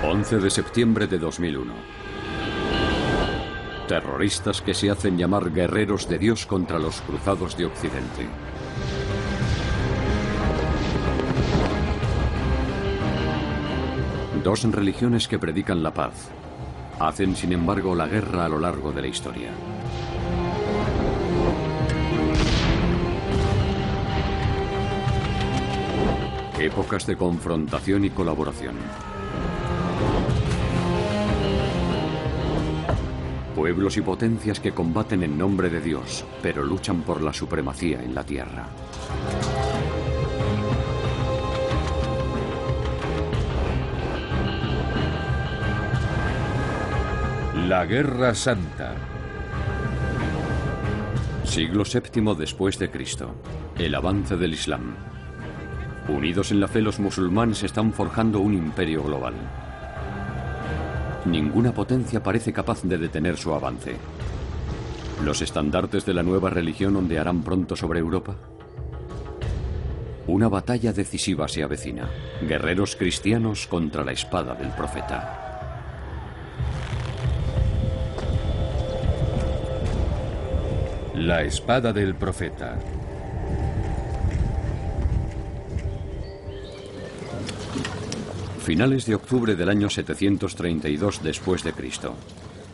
11 de septiembre de 2001. Terroristas que se hacen llamar guerreros de Dios contra los cruzados de Occidente. Dos religiones que predican la paz, hacen sin embargo la guerra a lo largo de la historia. Épocas de confrontación y colaboración. Pueblos y potencias que combaten en nombre de Dios, pero luchan por la supremacía en la tierra. La Guerra Santa. Siglo VII después de Cristo. El avance del Islam. Unidos en la fe, los musulmanes están forjando un imperio global. Ninguna potencia parece capaz de detener su avance. ¿Los estandartes de la nueva religión ondearán pronto sobre Europa? Una batalla decisiva se avecina. Guerreros cristianos contra la espada del profeta. La espada del profeta. Finales de octubre del año 732 después de Cristo.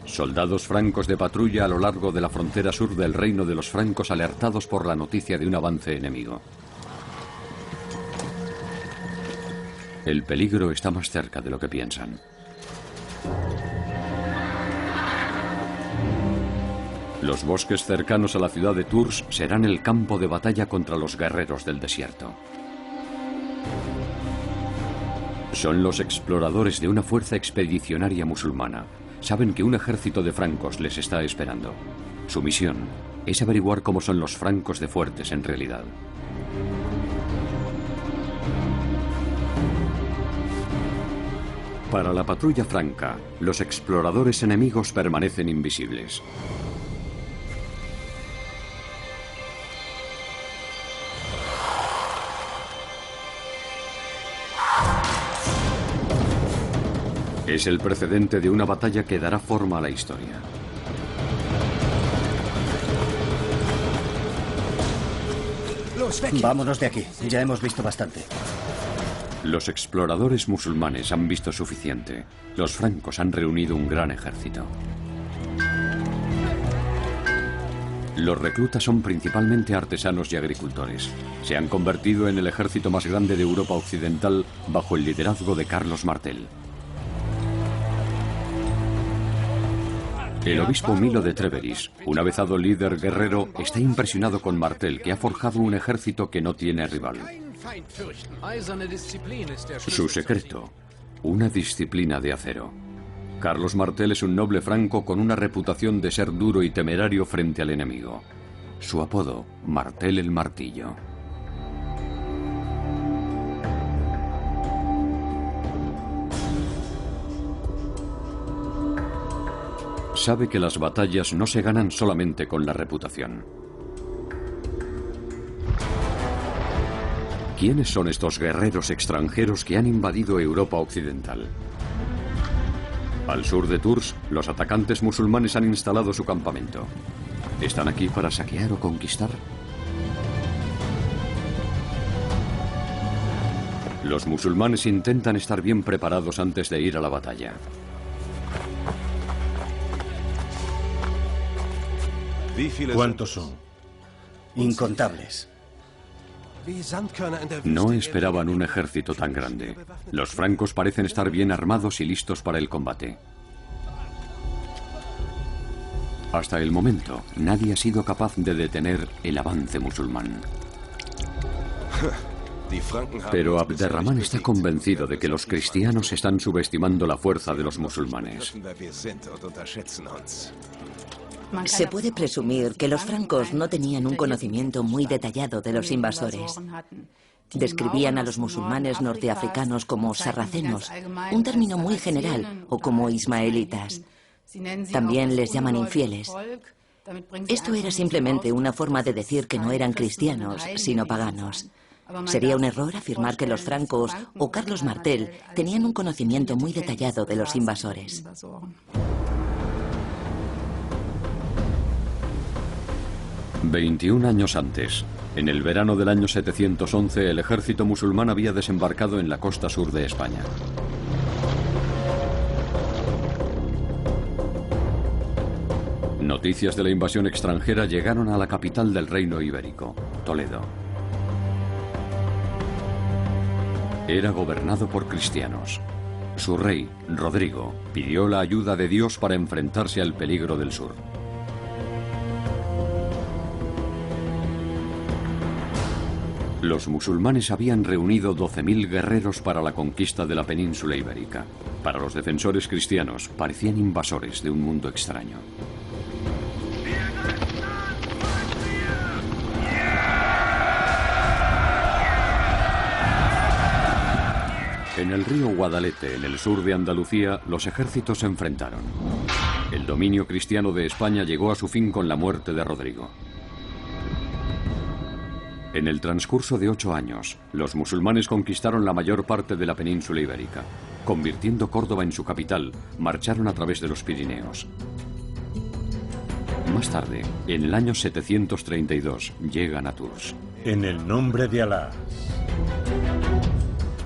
Soldados francos de patrulla a lo largo de la frontera sur del reino de los francos, alertados por la noticia de un avance enemigo. El peligro está más cerca de lo que piensan. Los bosques cercanos a la ciudad de Tours serán el campo de batalla contra los guerreros del desierto. Son los exploradores de una fuerza expedicionaria musulmana. Saben que un ejército de francos les está esperando. Su misión es averiguar cómo son los francos de fuertes en realidad. Para la patrulla franca, los exploradores enemigos permanecen invisibles. Es el precedente de una batalla que dará forma a la historia. Vámonos de aquí, ya hemos visto bastante. Los exploradores musulmanes han visto suficiente. Los francos han reunido un gran ejército. Los reclutas son principalmente artesanos y agricultores. Se han convertido en el ejército más grande de Europa Occidental bajo el liderazgo de Carlos Martel. El obispo Milo de Trèveris, un avezado líder guerrero, está impresionado con Martel, que ha forjado un ejército que no tiene rival. Su secreto, una disciplina de acero. Carlos Martel es un noble franco con una reputación de ser duro y temerario frente al enemigo. Su apodo, Martel el Martillo. Sabe que las batallas no se ganan solamente con la reputación. ¿Quiénes son estos guerreros extranjeros que han invadido Europa Occidental? Al sur de Tours, los atacantes musulmanes han instalado su campamento. ¿Están aquí para saquear o conquistar? Los musulmanes intentan estar bien preparados antes de ir a la batalla. ¿Cuántos son? Incontables. No esperaban un ejército tan grande. Los francos parecen estar bien armados y listos para el combate. Hasta el momento, nadie ha sido capaz de detener el avance musulmán. Pero Abderramán está convencido de que los cristianos están subestimando la fuerza de los musulmanes. Se puede presumir que los francos no tenían un conocimiento muy detallado de los invasores. Describían a los musulmanes norteafricanos como sarracenos, un término muy general, o como ismaelitas. También les llaman infieles. Esto era simplemente una forma de decir que no eran cristianos, sino paganos. Sería un error afirmar que los francos o Carlos Martel tenían un conocimiento muy detallado de los invasores. «21 años antes, en el verano del año 711, el ejército musulmán había desembarcado en la costa sur de España. Noticias de la invasión extranjera llegaron a la capital del reino ibérico, Toledo. Era gobernado por cristianos. Su rey, Rodrigo, pidió la ayuda de Dios para enfrentarse al peligro del sur. Los musulmanes habían reunido 12.000 guerreros para la conquista de la península ibérica. Para los defensores cristianos, parecían invasores de un mundo extraño. En el río Guadalete, en el sur de Andalucía, los ejércitos se enfrentaron. El dominio cristiano de España llegó a su fin con la muerte de Rodrigo. En el transcurso de 8 años, los musulmanes conquistaron la mayor parte de la península ibérica. Convirtiendo Córdoba en su capital, marcharon a través de los Pirineos. Más tarde, en el año 732, llegan a Tours. En el nombre de Alá.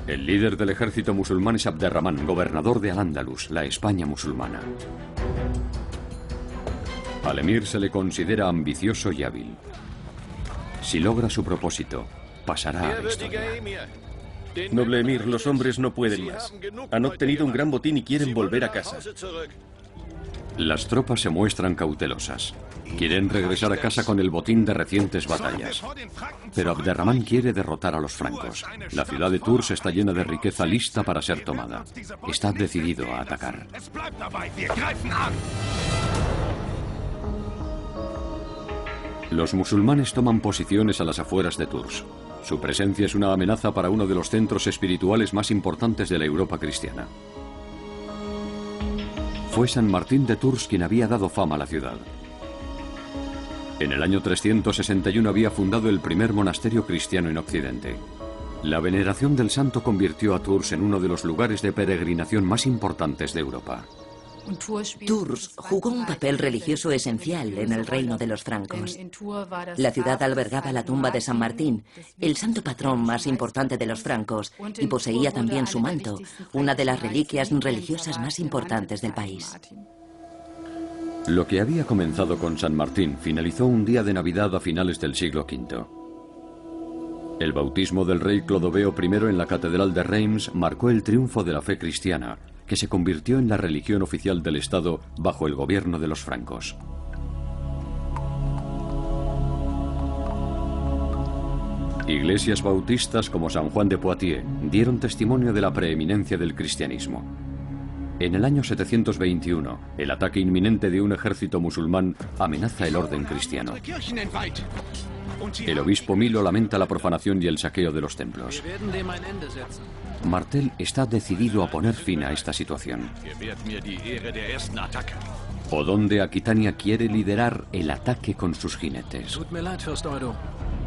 El líder del ejército musulmán es Abderramán, gobernador de Al-Ándalus, la España musulmana. Al emir se le considera ambicioso y hábil. Si logra su propósito, pasará a la historia. Noble emir, los hombres no pueden más. Han obtenido un gran botín y quieren volver a casa. Las tropas se muestran cautelosas. Quieren regresar a casa con el botín de recientes batallas. Pero Abderramán quiere derrotar a los francos. La ciudad de Tours está llena de riqueza lista para ser tomada. Está decidido a atacar. Los musulmanes toman posiciones a las afueras de Tours. Su presencia es una amenaza para uno de los centros espirituales más importantes de la Europa cristiana. Fue San Martín de Tours quien había dado fama a la ciudad. En el año 361 había fundado el primer monasterio cristiano en Occidente. La veneración del santo convirtió a Tours en uno de los lugares de peregrinación más importantes de Europa. Tours jugó un papel religioso esencial en el reino de los francos. La ciudad albergaba la tumba de San Martín, el santo patrón más importante de los francos, y poseía también su manto, una de las reliquias religiosas más importantes del país. Lo que había comenzado con San Martín finalizó un día de Navidad a finales del siglo V. El bautismo del rey Clodoveo I en la catedral de Reims marcó el triunfo de la fe cristiana, que se convirtió en la religión oficial del Estado bajo el gobierno de los francos. Iglesias bautistas como San Juan de Poitiers dieron testimonio de la preeminencia del cristianismo. En el año 721, el ataque inminente de un ejército musulmán amenaza el orden cristiano. El obispo Milo lamenta la profanación y el saqueo de los templos. Martel está decidido a poner fin a esta situación. Odón de Aquitania quiere liderar el ataque con sus jinetes.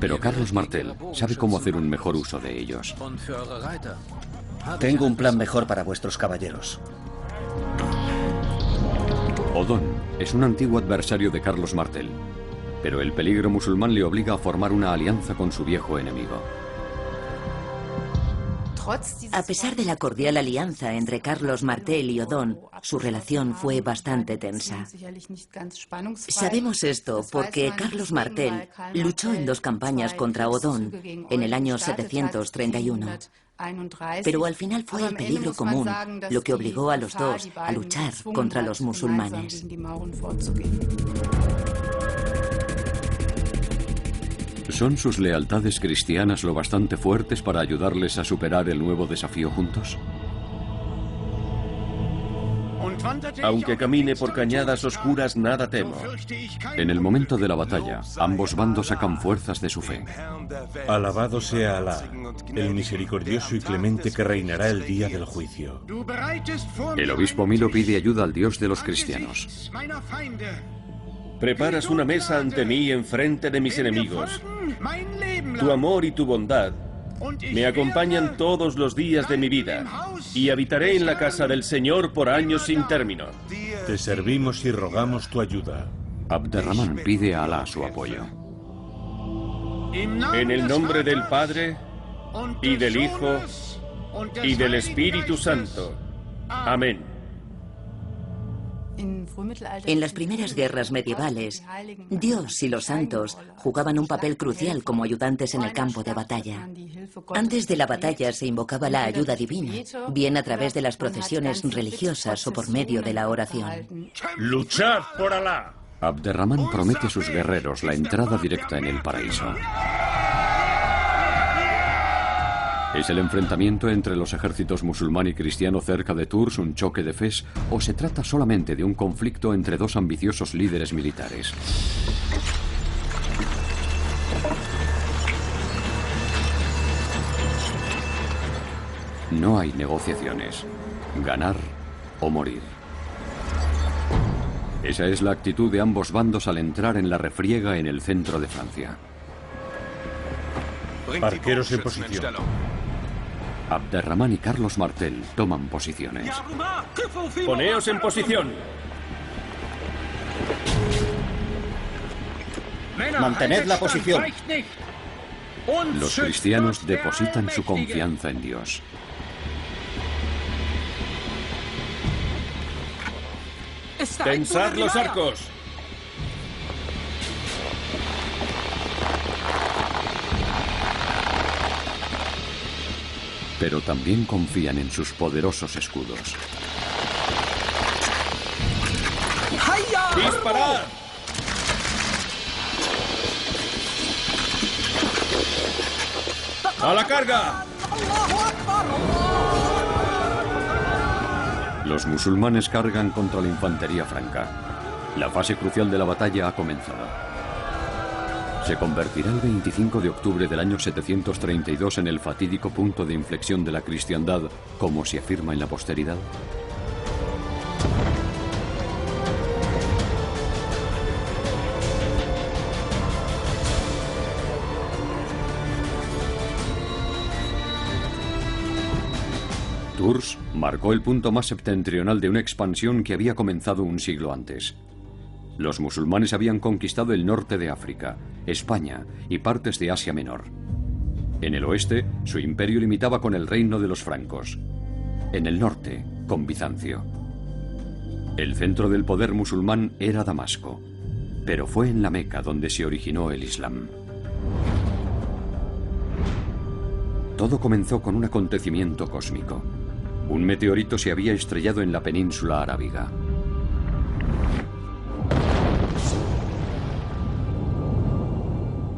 Pero Carlos Martel sabe cómo hacer un mejor uso de ellos. Tengo un plan mejor para vuestros caballeros. Odón es un antiguo adversario de Carlos Martel, pero el peligro musulmán le obliga a formar una alianza con su viejo enemigo. A pesar de la cordial alianza entre Carlos Martel y Odón, su relación fue bastante tensa. Sabemos esto porque Carlos Martel luchó en 2 campañas contra Odón en el año 731. Pero al final fue el peligro común lo que obligó a los dos a luchar contra los musulmanes. ¿Son sus lealtades cristianas lo bastante fuertes para ayudarles a superar el nuevo desafío juntos? Aunque camine por cañadas oscuras, nada temo. En el momento de la batalla, ambos bandos sacan fuerzas de su fe. Alabado sea Alá, el misericordioso y clemente que reinará el día del juicio. El obispo Milo pide ayuda al Dios de los cristianos. Preparas una mesa ante mí enfrente de mis enemigos. Tu amor y tu bondad Me acompañan todos los días de mi vida y habitaré en la casa del Señor por años sin término. Te servimos y rogamos tu ayuda. Abderramán pide a Alá su apoyo. En el nombre del Padre, y del Hijo, y del Espíritu Santo. Amén. En las primeras guerras medievales, Dios y los santos jugaban un papel crucial como ayudantes en el campo de batalla. Antes de la batalla se invocaba la ayuda divina, bien a través de las procesiones religiosas o por medio de la oración. ¡Luchad por Alá! Abderramán promete a sus guerreros la entrada directa en el paraíso. ¿Es el enfrentamiento entre los ejércitos musulmán y cristiano cerca de Tours un choque de fes o se trata solamente de un conflicto entre dos ambiciosos líderes militares? No hay negociaciones. Ganar o morir. Esa es la actitud de ambos bandos al entrar en la refriega en el centro de Francia. Arqueros en posición. Abderramán y Carlos Martel toman posiciones. Poneos en posición. Mantened la posición. Los cristianos depositan su confianza en Dios. Tensad los arcos. Pero también confían en sus poderosos escudos. ¡Disparad! ¡A la carga! Los musulmanes cargan contra la infantería franca. La fase crucial de la batalla ha comenzado. Se convertirá el 25 de octubre del año 732 en el fatídico punto de inflexión de la cristiandad, como se afirma en la posteridad. Tours marcó el punto más septentrional de una expansión que había comenzado un siglo antes. Los musulmanes habían conquistado el norte de África, España y partes de Asia Menor. En el oeste, su imperio limitaba con el reino de los francos. En el norte, con Bizancio. El centro del poder musulmán era Damasco, pero fue en la Meca donde se originó el Islam. Todo comenzó con un acontecimiento cósmico. Un meteorito se había estrellado en la península arábiga.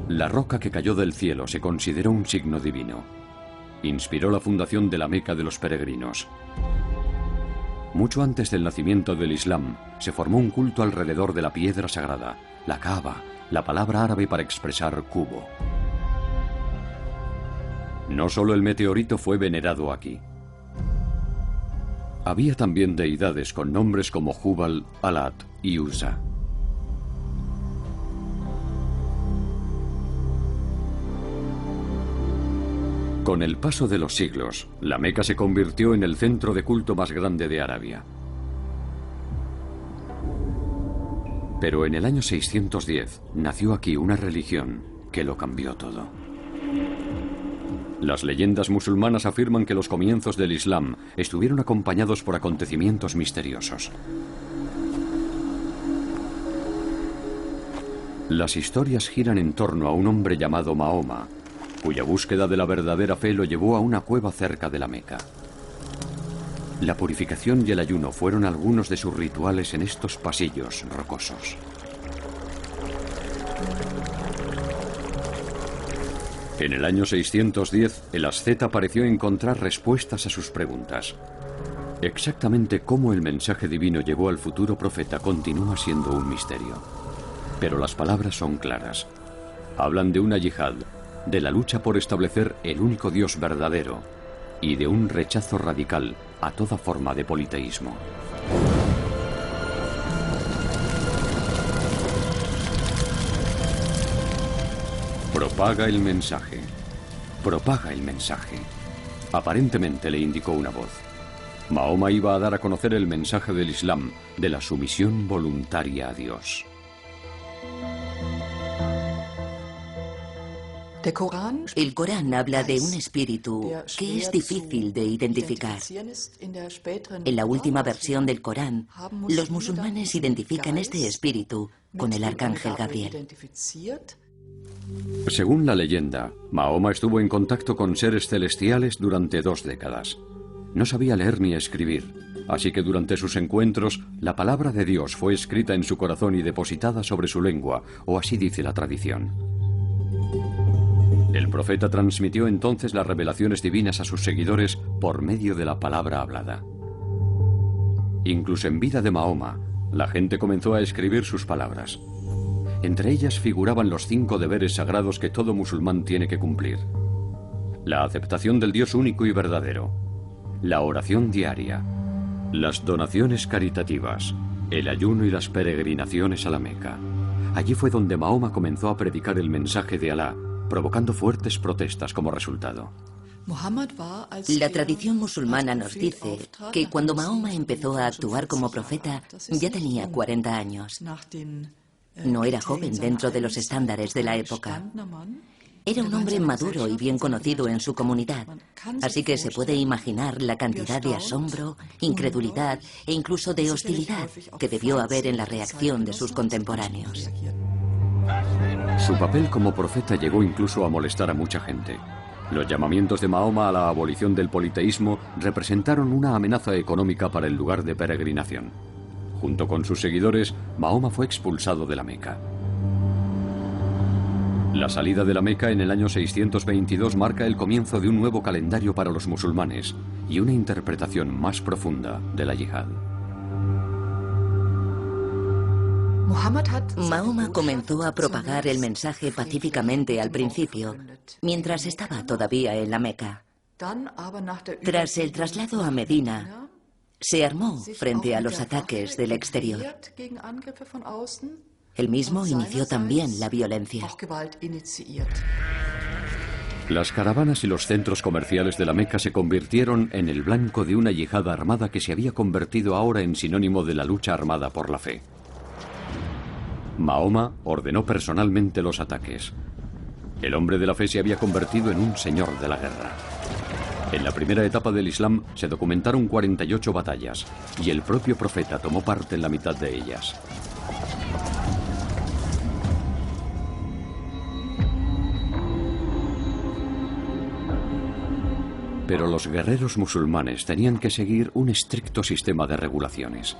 La roca que cayó del cielo se consideró un signo divino. Inspiró la fundación de la Meca de los peregrinos. Mucho antes del nacimiento del Islam, se formó un culto alrededor de la piedra sagrada, la Kaaba, la palabra árabe para expresar cubo. No solo el meteorito fue venerado aquí. Había también deidades con nombres como Jubal, Alat y Uzza. Con el paso de los siglos, la Meca se convirtió en el centro de culto más grande de Arabia. Pero en el año 610 nació aquí una religión que lo cambió todo. Las leyendas musulmanas afirman que los comienzos del Islam estuvieron acompañados por acontecimientos misteriosos. Las historias giran en torno a un hombre llamado Mahoma, cuya búsqueda de la verdadera fe lo llevó a una cueva cerca de la Meca. La purificación y el ayuno fueron algunos de sus rituales en estos pasillos rocosos. En el año 610, el asceta pareció encontrar respuestas a sus preguntas. Exactamente cómo el mensaje divino llegó al futuro profeta continúa siendo un misterio. Pero las palabras son claras. Hablan de una yihad, de la lucha por establecer el único Dios verdadero y de un rechazo radical a toda forma de politeísmo. Propaga el mensaje. propaga el mensaje. Aparentemente le indicó una voz. Mahoma iba a dar a conocer el mensaje del Islam, de la sumisión voluntaria a Dios. El Corán habla de un espíritu que es difícil de identificar. En la última versión del Corán, los musulmanes identifican este espíritu con el arcángel Gabriel. Según la leyenda, Mahoma estuvo en contacto con seres celestiales durante 2 décadas. No sabía leer ni escribir, así que durante sus encuentros, la palabra de Dios fue escrita en su corazón y depositada sobre su lengua, o así dice la tradición. El profeta transmitió entonces las revelaciones divinas a sus seguidores por medio de la palabra hablada. Incluso en vida de Mahoma, la gente comenzó a escribir sus palabras. Entre ellas figuraban los 5 deberes sagrados que todo musulmán tiene que cumplir: la aceptación del Dios único y verdadero, la oración diaria, las donaciones caritativas, el ayuno y las peregrinaciones a la Meca. Allí fue donde Mahoma comenzó a predicar el mensaje de Alá, provocando fuertes protestas como resultado. La tradición musulmana nos dice que cuando Mahoma empezó a actuar como profeta, ya tenía 40 años. No era joven dentro de los estándares de la época. Era un hombre maduro y bien conocido en su comunidad, así que se puede imaginar la cantidad de asombro, incredulidad e incluso de hostilidad que debió haber en la reacción de sus contemporáneos. Su papel como profeta llegó incluso a molestar a mucha gente. Los llamamientos de Mahoma a la abolición del politeísmo representaron una amenaza económica para el lugar de peregrinación. Junto con sus seguidores, Mahoma fue expulsado de la Meca. La salida de la Meca en el año 622 marca el comienzo de un nuevo calendario para los musulmanes y una interpretación más profunda de la yihad. Mahoma comenzó a propagar el mensaje pacíficamente al principio, mientras estaba todavía en la Meca. Tras el traslado a Medina, se armó frente a los ataques del exterior. Él mismo inició también la violencia. Las caravanas y los centros comerciales de la Meca se convirtieron en el blanco de una yihad armada que se había convertido ahora en sinónimo de la lucha armada por la fe. Mahoma ordenó personalmente los ataques. El hombre de la fe se había convertido en un señor de la guerra. En la primera etapa del Islam se documentaron 48 batallas y el propio profeta tomó parte en la mitad de ellas. Pero los guerreros musulmanes tenían que seguir un estricto sistema de regulaciones.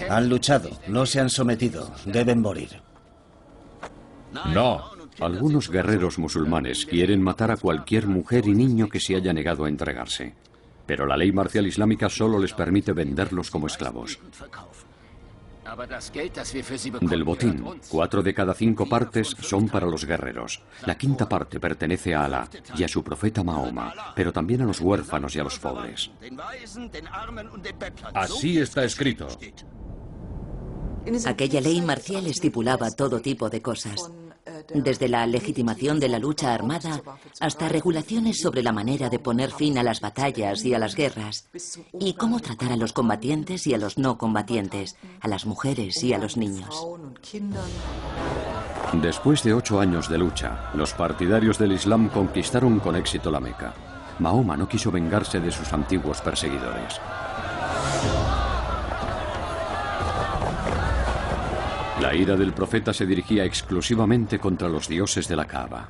Han luchado, no se han sometido, deben morir. No. Algunos guerreros musulmanes quieren matar a cualquier mujer y niño que se haya negado a entregarse. Pero la ley marcial islámica solo les permite venderlos como esclavos. Del botín, 4 de cada 5 partes son para los guerreros. La 5ª parte pertenece a Alá y a su profeta Mahoma, pero también a los huérfanos y a los pobres. Así está escrito. Aquella ley marcial estipulaba todo tipo de cosas, desde la legitimación de la lucha armada hasta regulaciones sobre la manera de poner fin a las batallas y a las guerras, y cómo tratar a los combatientes y a los no combatientes, a las mujeres y a los niños. Después de 8 años de lucha, los partidarios del Islam conquistaron con éxito la Meca. Mahoma no quiso vengarse de sus antiguos perseguidores. La ira del profeta se dirigía exclusivamente contra los dioses de la Kaaba.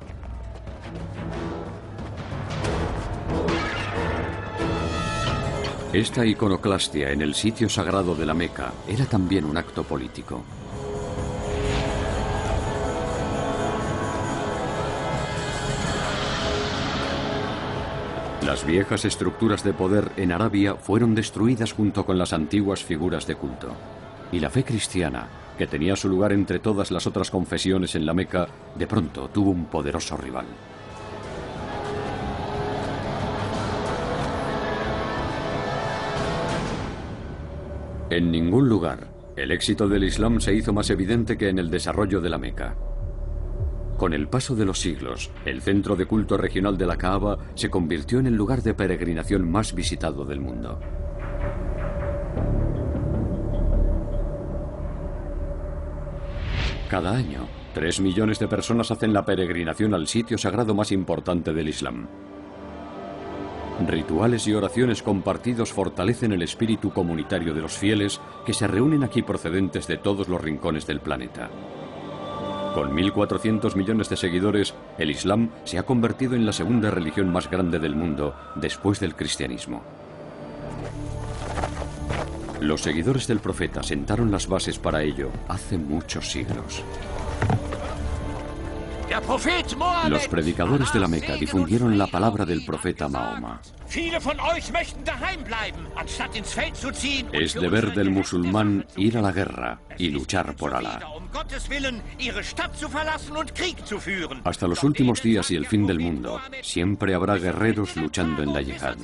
Esta iconoclastia en el sitio sagrado de la Meca era también un acto político. Las viejas estructuras de poder en Arabia fueron destruidas junto con las antiguas figuras de culto. Y la fe cristiana, que tenía su lugar entre todas las otras confesiones en la Meca, de pronto tuvo un poderoso rival. En ningún lugar, El éxito del Islam se hizo más evidente que en el desarrollo de la Meca. Con el paso de los siglos, el centro de culto regional de la Kaaba se convirtió en el lugar de peregrinación más visitado del mundo. Cada año, 3 millones de personas hacen la peregrinación al sitio sagrado más importante del Islam. Rituales y oraciones compartidos fortalecen el espíritu comunitario de los fieles que se reúnen aquí procedentes de todos los rincones del planeta. Con 1.400 millones de seguidores, el Islam se ha convertido en la segunda religión más grande del mundo después del cristianismo. Los seguidores del profeta sentaron las bases para ello hace muchos siglos. Los predicadores de la Meca difundieron la palabra del profeta Mahoma. Es deber del musulmán ir a la guerra y luchar por Alá. Hasta los últimos días y el fin del mundo, siempre habrá guerreros luchando en la yihad.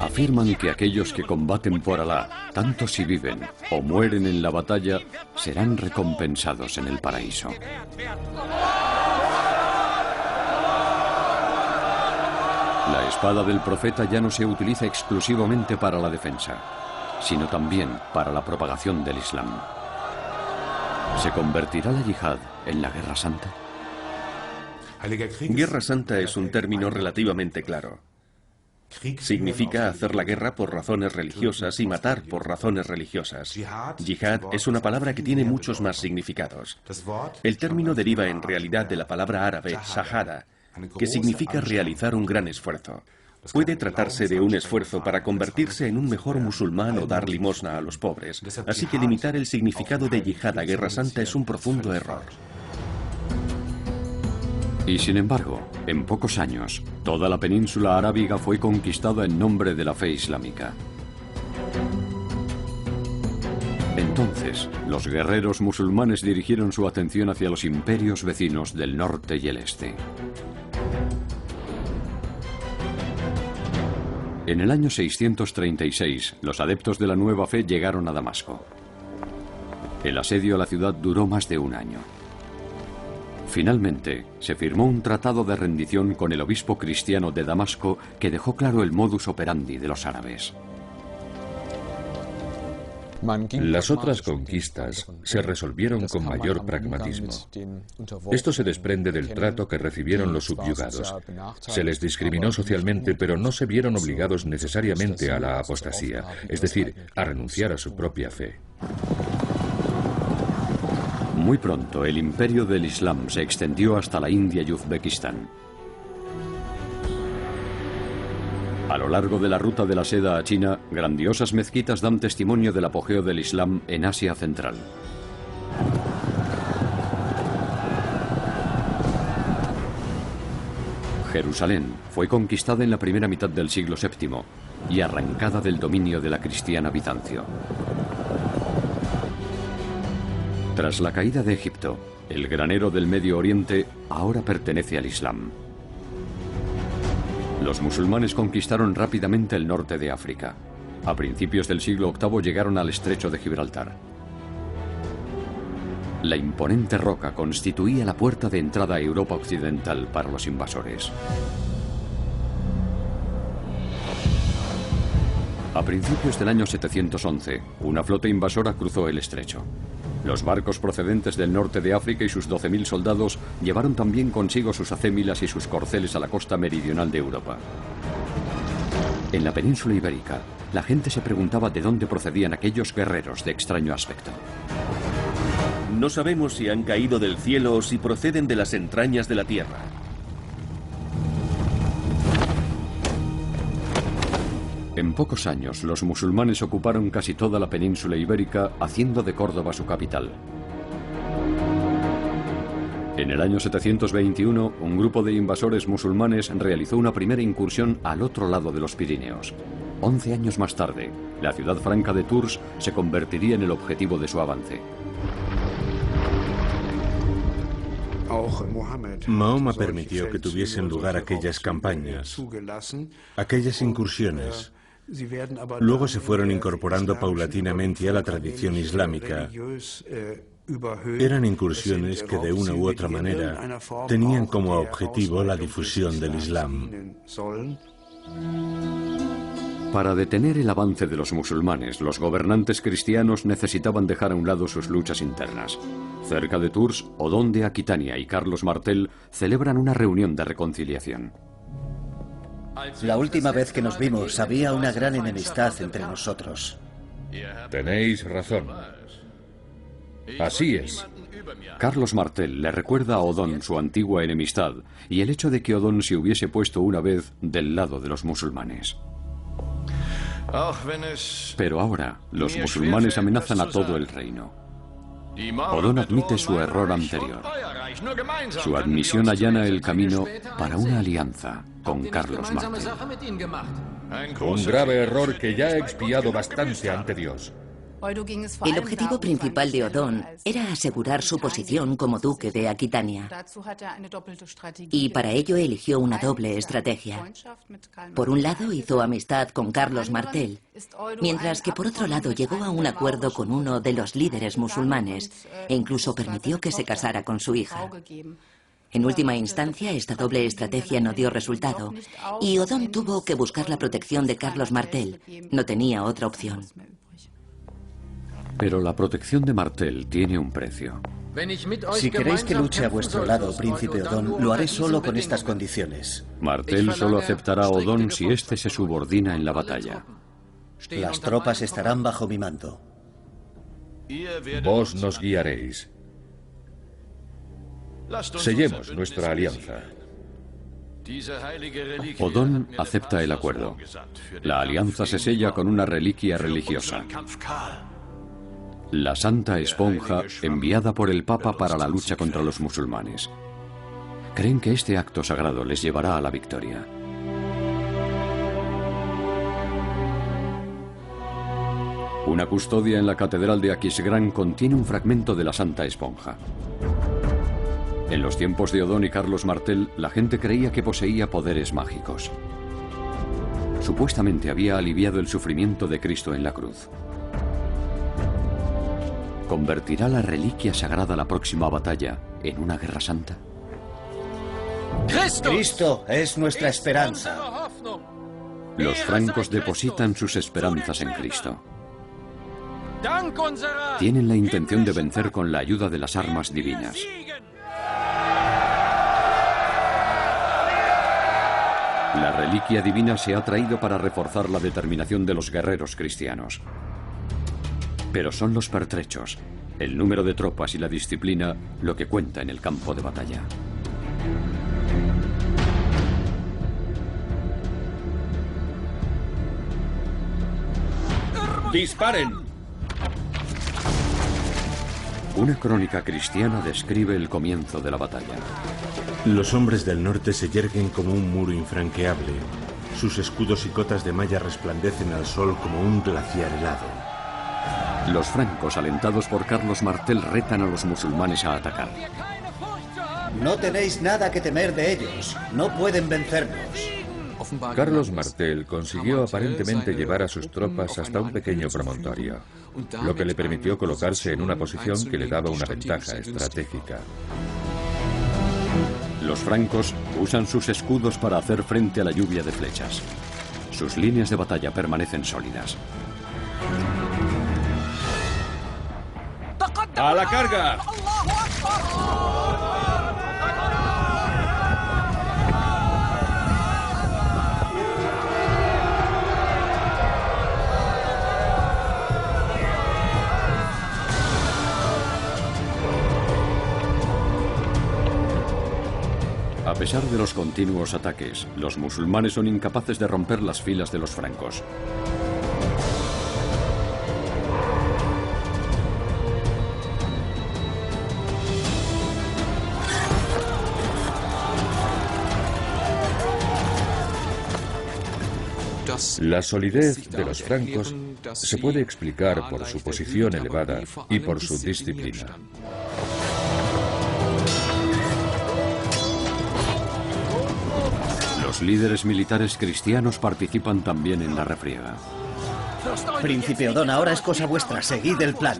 Afirman que aquellos que combaten por Alá, tanto si viven o mueren en la batalla, serán recompensados en el paraíso. La espada del profeta ya no se utiliza exclusivamente para la defensa, sino también para la propagación del Islam. ¿Se convertirá la yihad en la Guerra Santa? Guerra Santa es un término relativamente claro. Significa hacer la guerra por razones religiosas y matar por razones religiosas. Yihad es una palabra que tiene muchos más significados. El término deriva en realidad de la palabra árabe shahada, que significa realizar un gran esfuerzo. Puede tratarse de un esfuerzo para convertirse en un mejor musulmán o dar limosna a los pobres. Así que limitar el significado de yihad a Guerra Santa es un profundo error. Y sin embargo, en pocos años, toda la península arábiga fue conquistada en nombre de la fe islámica. Entonces, los guerreros musulmanes dirigieron su atención hacia los imperios vecinos del norte y el este. En el año 636, los adeptos de la nueva fe llegaron a Damasco. El asedio a la ciudad duró más de un año. Finalmente, se firmó un tratado de rendición con el obispo cristiano de Damasco que dejó claro el modus operandi de los árabes. Las otras conquistas se resolvieron con mayor pragmatismo. Esto se desprende del trato que recibieron los subyugados. Se les discriminó socialmente, pero no se vieron obligados necesariamente a la apostasía, es decir, a renunciar a su propia fe. Muy pronto, el imperio del Islam se extendió hasta la India y Uzbekistán. A lo largo de la ruta de la seda a China, grandiosas mezquitas dan testimonio del apogeo del Islam en Asia Central. Jerusalén fue conquistada en la primera mitad del siglo VII y arrancada del dominio de la cristiana Bizancio. Tras la caída de Egipto, el granero del Medio Oriente ahora pertenece al Islam. Los musulmanes conquistaron rápidamente el norte de África. A principios del siglo VIII llegaron al estrecho de Gibraltar. La imponente roca constituía la puerta de entrada a Europa occidental para los invasores. A principios del año 711, una flota invasora cruzó el estrecho. Los barcos procedentes del norte de África y sus 12.000 soldados llevaron también consigo sus acémilas y sus corceles a la costa meridional de Europa. En la península ibérica, la gente se preguntaba de dónde procedían aquellos guerreros de extraño aspecto. No sabemos si han caído del cielo o si proceden de las entrañas de la tierra. En pocos años, los musulmanes ocuparon casi toda la península ibérica, haciendo de Córdoba su capital. En el año 721, un grupo de invasores musulmanes realizó una primera incursión al otro lado de los Pirineos. 11 años más tarde, la ciudad franca de Tours se convertiría en el objetivo de su avance. Mahoma permitió que tuviesen lugar aquellas campañas, aquellas incursiones, Luego se fueron incorporando paulatinamente a la tradición islámica. Eran incursiones que de una u otra manera tenían como objetivo la difusión del Islam. Para detener el avance de los musulmanes, los gobernantes cristianos necesitaban dejar a un lado sus luchas internas. Cerca de Tours, Odón de Aquitania y Carlos Martel celebran una reunión de reconciliación. La última vez que nos vimos había una gran enemistad entre nosotros. Tenéis razón. Así es. Carlos Martel le recuerda a Odón su antigua enemistad y el hecho de que Odón se hubiese puesto una vez del lado de los musulmanes. Pero ahora, los musulmanes amenazan a todo el reino. Odón admite su error anterior. Su admisión allana el camino para una alianza con Carlos Martel. Un grave error que ya ha expiado bastante ante Dios. El objetivo principal de Odón era asegurar su posición como duque de Aquitania. Y para ello eligió una doble estrategia. Por un lado hizo amistad con Carlos Martel, mientras que por otro lado llegó a un acuerdo con uno de los líderes musulmanes e incluso permitió que se casara con su hija. En última instancia, esta doble estrategia no dio resultado y Odón tuvo que buscar la protección de Carlos Martel. No tenía otra opción. Pero la protección de Martel tiene un precio. Si queréis que luche a vuestro lado, príncipe Odón, lo haré solo con estas condiciones. Martel solo aceptará a Odón si éste se subordina en la batalla. Las tropas estarán bajo mi mando. Vos nos guiaréis. Sellemos nuestra alianza. Odón acepta el acuerdo. La alianza se sella con una reliquia religiosa. La Santa Esponja enviada por el Papa para la lucha contra los musulmanes. Creen que este acto sagrado les llevará a la victoria. Una custodia en la Catedral de Aquisgrán contiene un fragmento de la Santa Esponja. En los tiempos de Odón y Carlos Martel, la gente creía que poseía poderes mágicos. Supuestamente había aliviado el sufrimiento de Cristo en la cruz. ¿Convertirá la reliquia sagrada la próxima batalla en una guerra santa? Cristo es nuestra esperanza. Los francos depositan sus esperanzas en Cristo. Tienen la intención de vencer con la ayuda de las armas divinas. La reliquia divina se ha traído para reforzar la determinación de los guerreros cristianos. Pero son los pertrechos, el número de tropas y la disciplina lo que cuenta en el campo de batalla. ¡Disparen! Una crónica cristiana describe el comienzo de la batalla. Los hombres del norte se yerguen como un muro infranqueable. Sus escudos y cotas de malla resplandecen al sol como un glaciar helado. Los francos, alentados por Carlos Martel, retan a los musulmanes a atacar. No tenéis nada que temer de ellos. No pueden vencernos. Carlos Martel consiguió aparentemente llevar a sus tropas hasta un pequeño promontorio, lo que le permitió colocarse en una posición que le daba una ventaja estratégica. Los francos usan sus escudos para hacer frente a la lluvia de flechas. Sus líneas de batalla permanecen sólidas. ¡A la carga! A pesar de los continuos ataques, los musulmanes son incapaces de romper las filas de los francos. La solidez de los francos se puede explicar por su posición elevada y por su disciplina. Los Los líderes militares cristianos participan también en la refriega. Príncipe Odón, ahora es cosa vuestra, seguid el plan.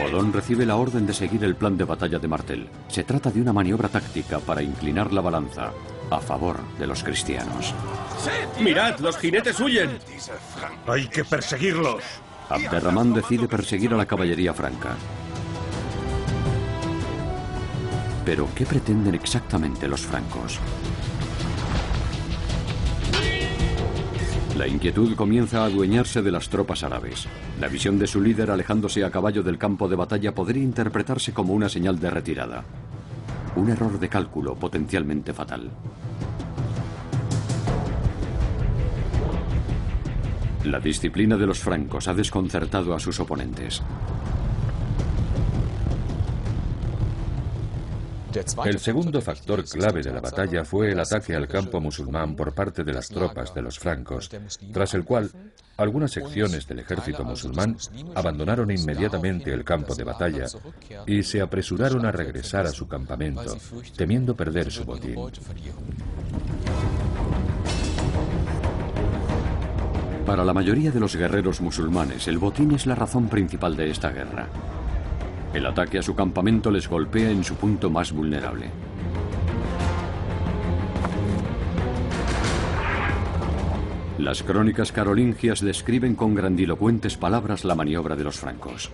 Odón recibe la orden de seguir el plan de batalla de Martel. Se trata de una maniobra táctica para inclinar la balanza a favor de los cristianos. ¡Mirad, los jinetes huyen! ¡Hay que perseguirlos! Abderramán decide perseguir a la caballería franca. Pero, ¿qué pretenden exactamente los francos? La inquietud comienza a adueñarse de las tropas árabes. La visión de su líder alejándose a caballo del campo de batalla podría interpretarse como una señal de retirada. Un error de cálculo potencialmente fatal. La disciplina de los francos ha desconcertado a sus oponentes. El segundo factor clave de la batalla fue el ataque al campo musulmán por parte de las tropas de los francos, tras el cual algunas secciones del ejército musulmán abandonaron inmediatamente el campo de batalla y se apresuraron a regresar a su campamento, temiendo perder su botín. Para la mayoría de los guerreros musulmanes, el botín es la razón principal de esta guerra. El ataque a su campamento les golpea en su punto más vulnerable. Las crónicas carolingias describen con grandilocuentes palabras la maniobra de los francos.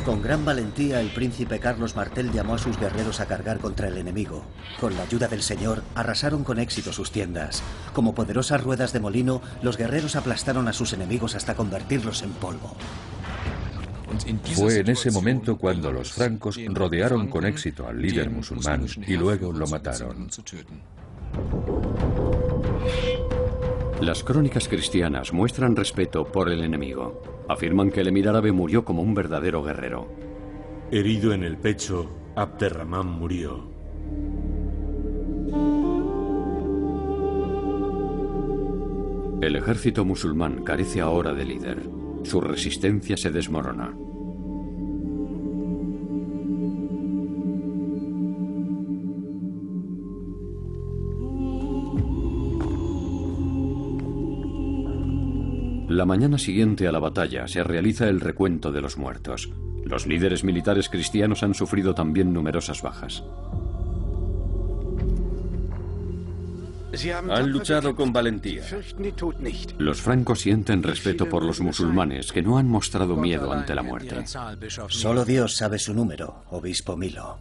Con gran valentía, el príncipe Carlos Martel llamó a sus guerreros a cargar contra el enemigo. Con la ayuda del Señor, arrasaron con éxito sus tiendas. Como poderosas ruedas de molino, los guerreros aplastaron a sus enemigos hasta convertirlos en polvo. Fue en ese momento cuando los francos rodearon con éxito al líder musulmán y luego lo mataron. Las crónicas cristianas muestran respeto por el enemigo. Afirman que el emir árabe murió como un verdadero guerrero. Herido en el pecho, Abderramán murió. El ejército musulmán carece ahora de líder. Su resistencia se desmorona. La mañana siguiente a la batalla se realiza el recuento de los muertos. Los líderes militares cristianos han sufrido también numerosas bajas. Han luchado con valentía. Los francos sienten respeto por los musulmanes que no han mostrado miedo ante la muerte. Solo Dios sabe su número, obispo Milo.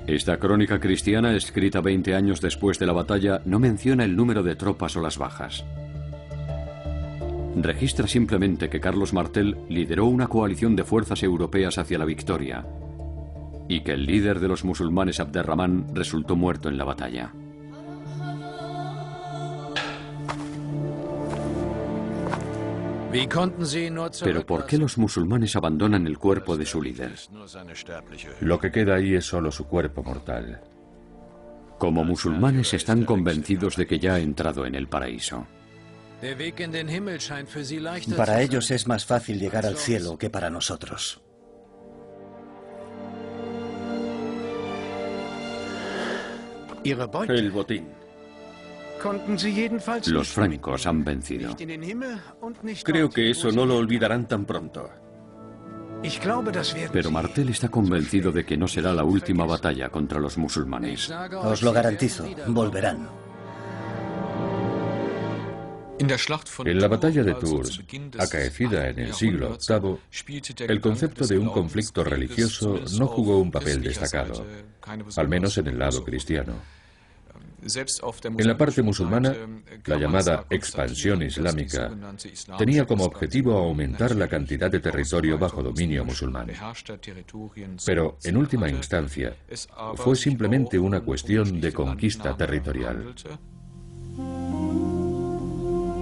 Esta crónica cristiana, escrita 20 años después de la batalla, no menciona el número de tropas o las bajas. Registra simplemente que Carlos Martel lideró una coalición de fuerzas europeas hacia la victoria y que el líder de los musulmanes, Abderramán, resultó muerto en la batalla. Pero ¿por qué los musulmanes abandonan el cuerpo de su líder? Lo que queda ahí es solo su cuerpo mortal. Como musulmanes están convencidos de que ya ha entrado en el paraíso. Para ellos es más fácil llegar al cielo que para nosotros. El botín. Los francos han vencido. Creo que eso no lo olvidarán tan pronto. Pero Martel está convencido de que no será la última batalla contra los musulmanes. Os lo garantizo, volverán. En la batalla de Tours, acaecida en el siglo VIII, el concepto de un conflicto religioso no jugó un papel destacado, al menos en el lado cristiano. En la parte musulmana, la llamada expansión islámica tenía como objetivo aumentar la cantidad de territorio bajo dominio musulmán. Pero, en última instancia, fue simplemente una cuestión de conquista territorial.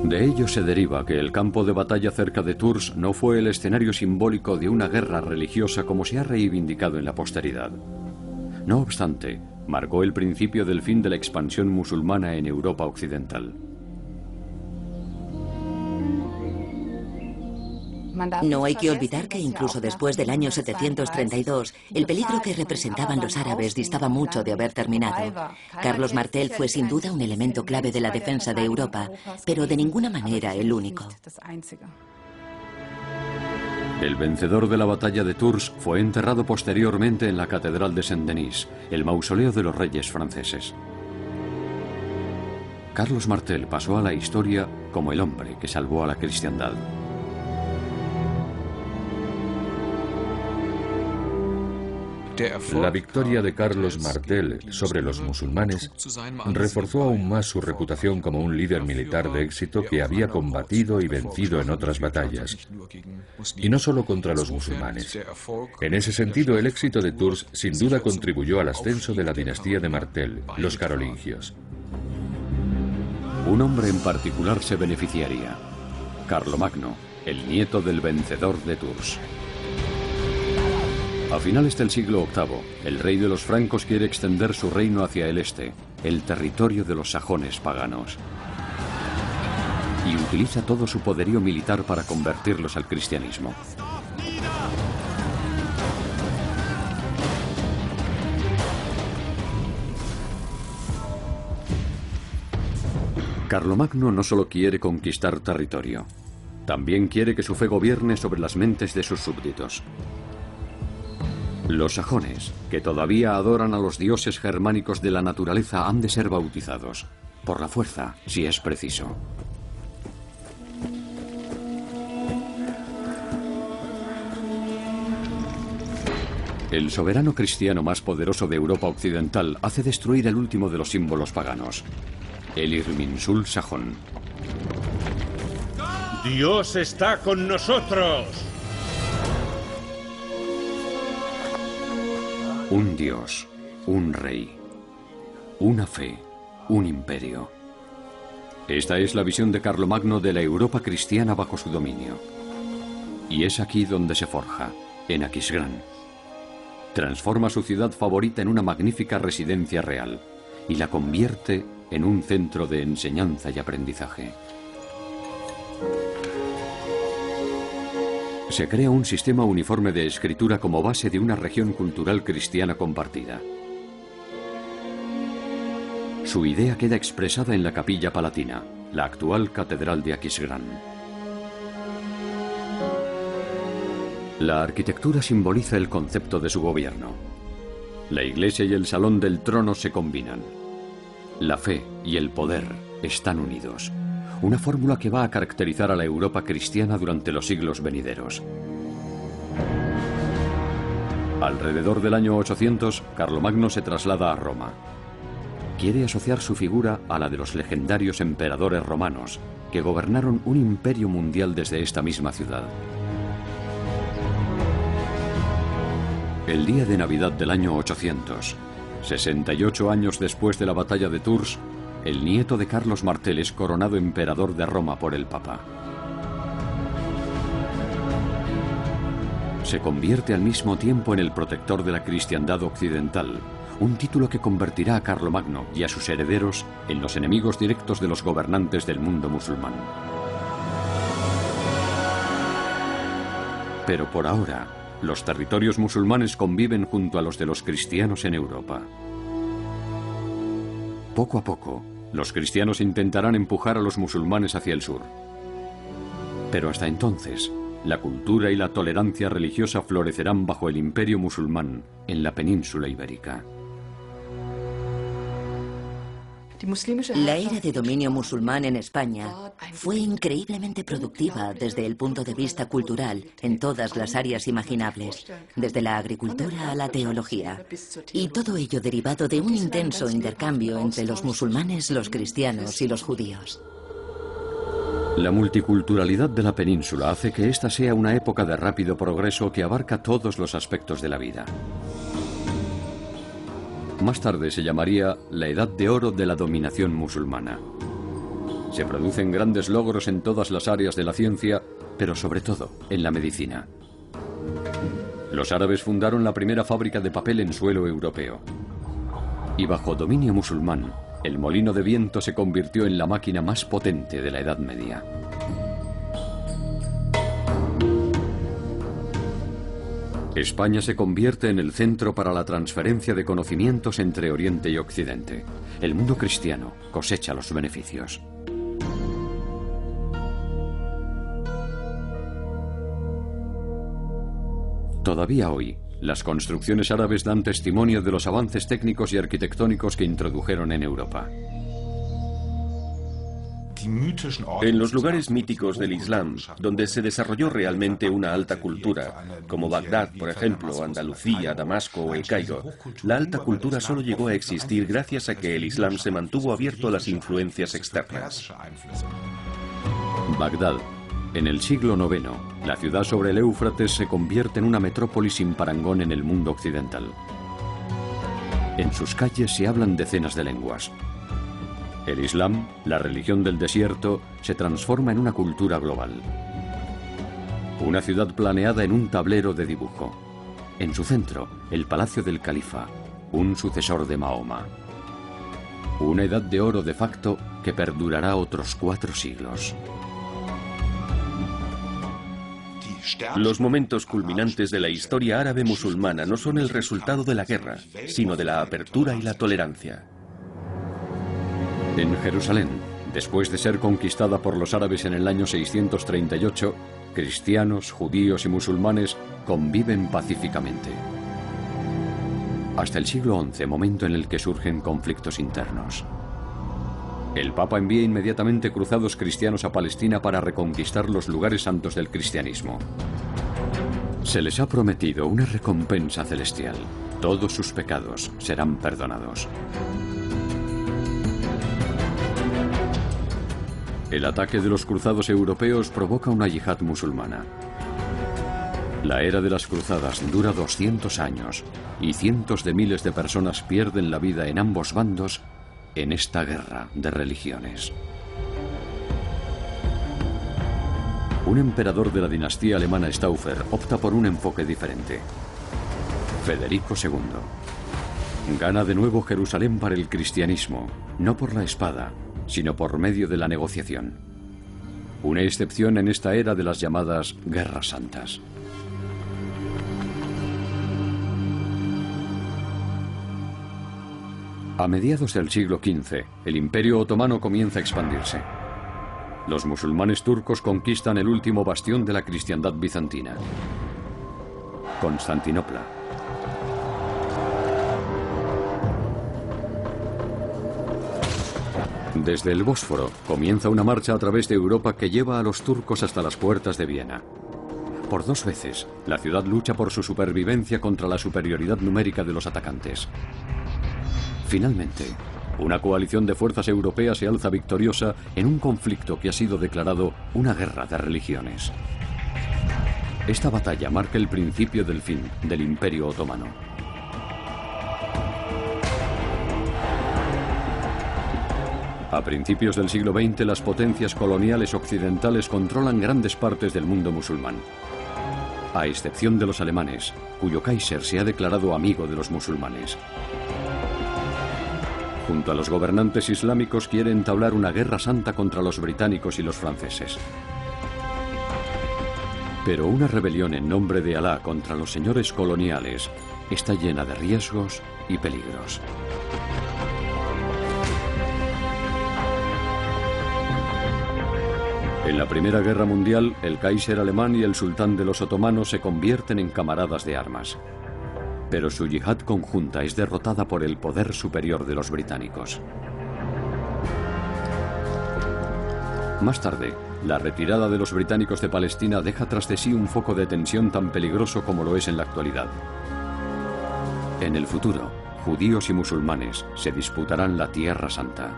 De ello se deriva que el campo de batalla cerca de Tours no fue el escenario simbólico de una guerra religiosa como se ha reivindicado en la posteridad. No obstante, marcó el principio del fin de la expansión musulmana en Europa occidental. No hay que olvidar que incluso después del año 732, el peligro que representaban los árabes distaba mucho de haber terminado. Carlos Martel fue sin duda un elemento clave de la defensa de Europa, pero de ninguna manera el único. El vencedor de la batalla de Tours fue enterrado posteriormente en la Catedral de Saint-Denis, el mausoleo de los reyes franceses. Carlos Martel pasó a la historia como el hombre que salvó a la cristiandad. La victoria de Carlos Martel sobre los musulmanes reforzó aún más su reputación como un líder militar de éxito que había combatido y vencido en otras batallas, y no solo contra los musulmanes. En ese sentido, el éxito de Tours sin duda contribuyó al ascenso de la dinastía de Martel, los carolingios. Un hombre en particular se beneficiaría: Carlomagno, el nieto del vencedor de Tours. A finales del siglo VIII, el rey de los francos quiere extender su reino hacia el este, el territorio de los sajones paganos, y utiliza todo su poderío militar para convertirlos al cristianismo. Carlomagno no solo quiere conquistar territorio, también quiere que su fe gobierne sobre las mentes de sus súbditos. Los sajones, que todavía adoran a los dioses germánicos de la naturaleza, han de ser bautizados, por la fuerza, si es preciso. El soberano cristiano más poderoso de Europa occidental hace destruir el último de los símbolos paganos, el Irminsul sajón. ¡Dios está con nosotros! Un dios, un rey, una fe, un imperio. Esta es la visión de Carlomagno de la Europa cristiana bajo su dominio. Y es aquí donde se forja, en Aquisgrán. Transforma su ciudad favorita en una magnífica residencia real y la convierte en un centro de enseñanza y aprendizaje. Se crea un sistema uniforme de escritura como base de una región cultural cristiana compartida. Su idea queda expresada en la Capilla Palatina, la actual Catedral de Aquisgrán. La arquitectura simboliza el concepto de su gobierno. La iglesia y el salón del trono se combinan. La fe y el poder están unidos. Una fórmula que va a caracterizar a la Europa cristiana durante los siglos venideros. Alrededor del año 800, Carlomagno se traslada a Roma. Quiere asociar su figura a la de los legendarios emperadores romanos, que gobernaron un imperio mundial desde esta misma ciudad. El día de Navidad del año 800, 68 años después de la batalla de Tours, el nieto de Carlos Martel es coronado emperador de Roma por el Papa. Se convierte al mismo tiempo en el protector de la cristiandad occidental, un título que convertirá a Carlomagno y a sus herederos en los enemigos directos de los gobernantes del mundo musulmán. Pero por ahora, los territorios musulmanes conviven junto a los de los cristianos en Europa. Poco a poco, los cristianos intentarán empujar a los musulmanes hacia el sur. Pero hasta entonces, la cultura y la tolerancia religiosa florecerán bajo el imperio musulmán en la península ibérica. La era de dominio musulmán en España fue increíblemente productiva desde el punto de vista cultural en todas las áreas imaginables, desde la agricultura a la teología. Y todo ello derivado de un intenso intercambio entre los musulmanes, los cristianos y los judíos. La multiculturalidad de la península hace que esta sea una época de rápido progreso que abarca todos los aspectos de la vida. Más tarde se llamaría la Edad de Oro de la dominación musulmana. Se producen grandes logros en todas las áreas de la ciencia, pero sobre todo en la medicina. Los árabes fundaron la primera fábrica de papel en suelo europeo. Y bajo dominio musulmán, el molino de viento se convirtió en la máquina más potente de la Edad Media. España se convierte en el centro para la transferencia de conocimientos entre Oriente y Occidente. El mundo cristiano cosecha los beneficios. Todavía hoy, las construcciones árabes dan testimonio de los avances técnicos y arquitectónicos que introdujeron en Europa. En los lugares míticos del Islam, donde se desarrolló realmente una alta cultura, como Bagdad, por ejemplo, Andalucía, Damasco o El Cairo, la alta cultura solo llegó a existir gracias a que el Islam se mantuvo abierto a las influencias externas. Bagdad. En el siglo IX, la ciudad sobre el Éufrates se convierte en una metrópoli sin parangón en el mundo occidental. En sus calles se hablan decenas de lenguas. El Islam, la religión del desierto, se transforma en una cultura global. Una ciudad planeada en un tablero de dibujo. En su centro, el palacio del califa, un sucesor de Mahoma. Una edad de oro de facto que perdurará otros 4 siglos. Los momentos culminantes de la historia árabe musulmana no son el resultado de la guerra, sino de la apertura y la tolerancia. En Jerusalén, después de ser conquistada por los árabes en el año 638, cristianos, judíos y musulmanes conviven pacíficamente. Hasta el siglo XI, momento en el que surgen conflictos internos. El Papa envía inmediatamente cruzados cristianos a Palestina para reconquistar los lugares santos del cristianismo. Se les ha prometido una recompensa celestial. Todos sus pecados serán perdonados. El ataque de los cruzados europeos provoca una yihad musulmana. La era de las cruzadas dura 200 años y cientos de miles de personas pierden la vida en ambos bandos en esta guerra de religiones. Un emperador de la dinastía alemana Staufer opta por un enfoque diferente. Federico II. Gana de nuevo Jerusalén para el cristianismo, no por la espada, sino por medio de la negociación. Una excepción en esta era de las llamadas Guerras Santas. A mediados del siglo XV, el Imperio Otomano comienza a expandirse. Los musulmanes turcos conquistan el último bastión de la cristiandad bizantina, Constantinopla. Desde el Bósforo comienza una marcha a través de Europa que lleva a los turcos hasta las puertas de Viena. Por 2 veces, la ciudad lucha por su supervivencia contra la superioridad numérica de los atacantes. Finalmente, una coalición de fuerzas europeas se alza victoriosa en un conflicto que ha sido declarado una guerra de religiones. Esta batalla marca el principio del fin del Imperio Otomano. A principios del siglo XX, las potencias coloniales occidentales controlan grandes partes del mundo musulmán, a excepción de los alemanes, cuyo Kaiser se ha declarado amigo de los musulmanes. Junto a los gobernantes islámicos quiere entablar una guerra santa contra los británicos y los franceses. Pero una rebelión en nombre de Alá contra los señores coloniales está llena de riesgos y peligros. En la Primera Guerra Mundial, el Kaiser alemán y el sultán de los otomanos se convierten en camaradas de armas. Pero su yihad conjunta es derrotada por el poder superior de los británicos. Más tarde, la retirada de los británicos de Palestina deja tras de sí un foco de tensión tan peligroso como lo es en la actualidad. En el futuro, judíos y musulmanes se disputarán la Tierra Santa.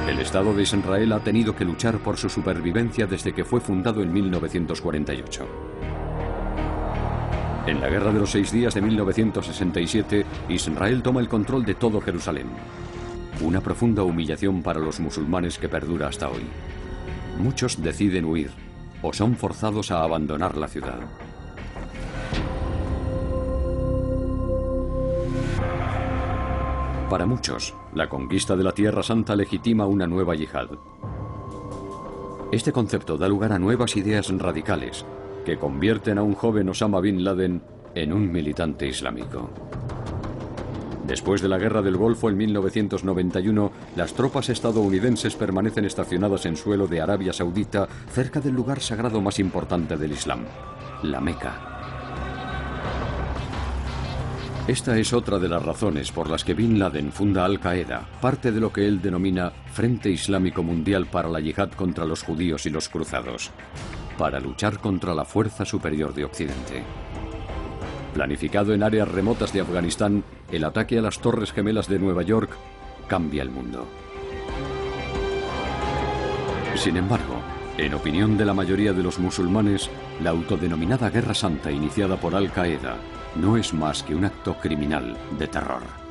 El Estado de Israel ha tenido que luchar por su supervivencia desde que fue fundado en 1948. En la Guerra de los 6 Días de 1967, Israel toma el control de todo Jerusalén. Una profunda humillación para los musulmanes que perdura hasta hoy. Muchos deciden huir o son forzados a abandonar la ciudad. Para muchos, la conquista de la Tierra Santa legitima una nueva yihad. Este concepto da lugar a nuevas ideas radicales, que convierten a un joven Osama Bin Laden en un militante islámico. Después de la Guerra del Golfo en 1991, las tropas estadounidenses permanecen estacionadas en suelo de Arabia Saudita, cerca del lugar sagrado más importante del Islam, la Meca. Esta es otra de las razones por las que Bin Laden funda Al-Qaeda, parte de lo que él denomina Frente Islámico Mundial para la Yihad contra los judíos y los cruzados, para luchar contra la fuerza superior de Occidente. Planificado en áreas remotas de Afganistán, el ataque a las Torres Gemelas de Nueva York cambia el mundo. Sin embargo, en opinión de la mayoría de los musulmanes, la autodenominada Guerra Santa iniciada por Al-Qaeda no es más que un acto criminal de terror.